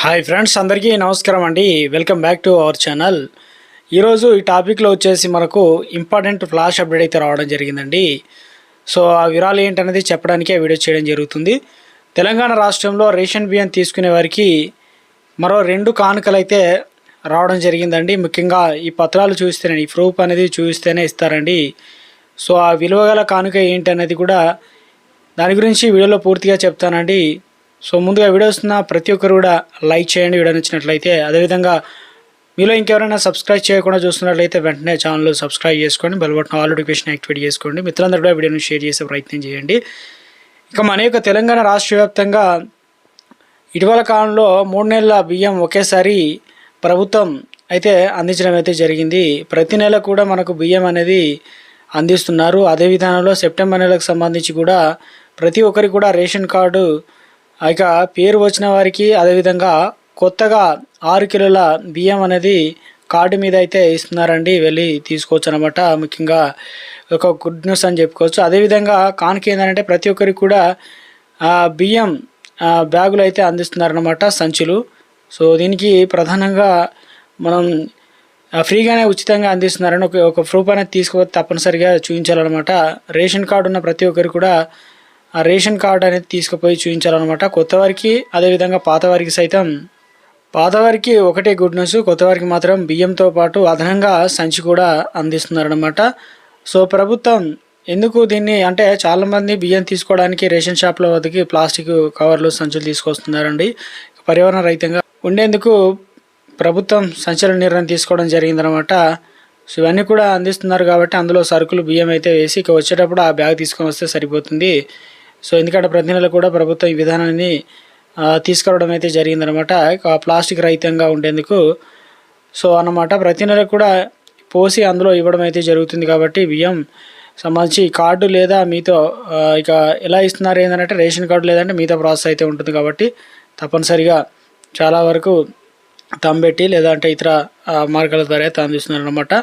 Hi friends, అందరికీ నమస్కారం అండి. Welcome back to our channel. ఈరోజు ఈ టాపిక్లో వచ్చేసి మనకు ఇంపార్టెంట్ ఫ్లాష్ అప్డేట్ అయితే రావడం జరిగిందండి. సో ఆ వివరాలు ఏంటనేది చెప్పడానికే వీడియో చేయడం జరుగుతుంది. తెలంగాణ రాష్ట్రంలో రేషన్ బియ్యం తీసుకునే వారికి మరో 2 కానుకలు అయితే రావడం జరిగిందండి. ముఖ్యంగా ఈ పత్రాలు చూస్తేనే, ఈ ప్రూఫ్ అనేది చూస్తేనే ఇస్తారండి. సో ఆ విలువగల కానుక ఏంటి అనేది కూడా దాని గురించి వీడియోలో పూర్తిగా చెప్తానండి. సో ముందుగా వీడియో వస్తున్న ప్రతి ఒక్కరు కూడా లైక్ చేయండి వీడియో నచ్చినట్లయితే. అదేవిధంగా మీలో ఇంకెవరైనా సబ్స్క్రైబ్ చేయకుండా చూస్తున్నట్లయితే వెంటనే ఛానల్ సబ్స్క్రైబ్ చేసుకోండి, bell button all notification activate చేసుకోండి. మిత్రులందరూ కూడా వీడియోని షేర్ చేసే ప్రయత్నం చేయండి. ఇక మన యొక్క తెలంగాణ రాష్ట్ర వ్యాప్తంగా ఇటీవల కాలంలో 3 నెలల బియ్యం ఒకేసారి ప్రభుత్వం అయితే అందించడం అయితే జరిగింది. ప్రతి నెల కూడా మనకు బియ్యం అనేది అందిస్తున్నారు. అదే విధానంలో సెప్టెంబర్ నెలకు సంబంధించి కూడా ప్రతి ఒక్కరికి కూడా రేషన్ కార్డు ఇక పేరు వచ్చిన వారికి, అదేవిధంగా కొత్తగా 6 కిలోల బియ్యం అనేది కార్డు మీద అయితే ఇస్తున్నారండి. వెళ్ళి తీసుకోవచ్చు అనమాట. ముఖ్యంగా ఒక గుడ్ న్యూస్ అని చెప్పుకోవచ్చు. అదేవిధంగా కానుక ఏంటంటే ప్రతి ఒక్కరికి కూడా బియ్యం బ్యాగులు అయితే అందిస్తున్నారనమాట, సంచులు. సో దీనికి ప్రధానంగా మనం ఫ్రీగానే ఉచితంగా అందిస్తున్నారని ఒక ప్రూఫ్ అనేది తీసుకోవచ్చు, తప్పనిసరిగా చూపించాలన్నమాట. రేషన్ కార్డు ఉన్న ప్రతి ఒక్కరు కూడా ఆ రేషన్ కార్డు అనేది తీసుకుపోయి చూపించాలన్నమాట. కొత్త వారికి, అదేవిధంగా పాతవారికి సైతం. పాతవారికి ఒకటే గుడ్ న్యూస్, కొత్త వారికి మాత్రం బియ్యంతో పాటు అదనంగా సంచి కూడా అందిస్తున్నారనమాట. సో ప్రభుత్వం ఎందుకు దీన్ని అంటే, చాలామంది బియ్యం తీసుకోవడానికి రేషన్ షాప్లో వద్దకి ప్లాస్టిక్ కవర్లు, సంచులు తీసుకొస్తున్నారండి. పర్యావరణ రహితంగా ఉండేందుకు ప్రభుత్వం సంచలన నిర్ణయం తీసుకోవడం జరిగిందనమాట. సో ఇవన్నీ కూడా అందిస్తున్నారు కాబట్టి అందులో సరుకులు, బియ్యం అయితే వేసి ఇక వచ్చేటప్పుడు ఆ బ్యాగ్ తీసుకొని వస్తే సరిపోతుంది. సో ఎందుకంటే ప్రతి నెల కూడా ప్రభుత్వం ఈ విధానాన్ని తీసుకురావడం అయితే జరిగిందనమాట, ఇక ప్లాస్టిక్ రహితంగా ఉండేందుకు. సో అన్నమాట ప్రతి నెల కూడా పోసి అందులో ఇవ్వడం అయితే జరుగుతుంది. కాబట్టి బియ్యం సంబంధించి కార్డు లేదా మీతో ఇక ఎలా ఇస్తున్నారు ఏంటంటే రేషన్ కార్డు లేదంటే మీతో ప్రాసెస్ అయితే ఉంటుంది. కాబట్టి తప్పనిసరిగా చాలా వరకు తంబెట్టి లేదంటే ఇతర మార్గాల ద్వారా అయితే అందిస్తున్నారు అనమాట.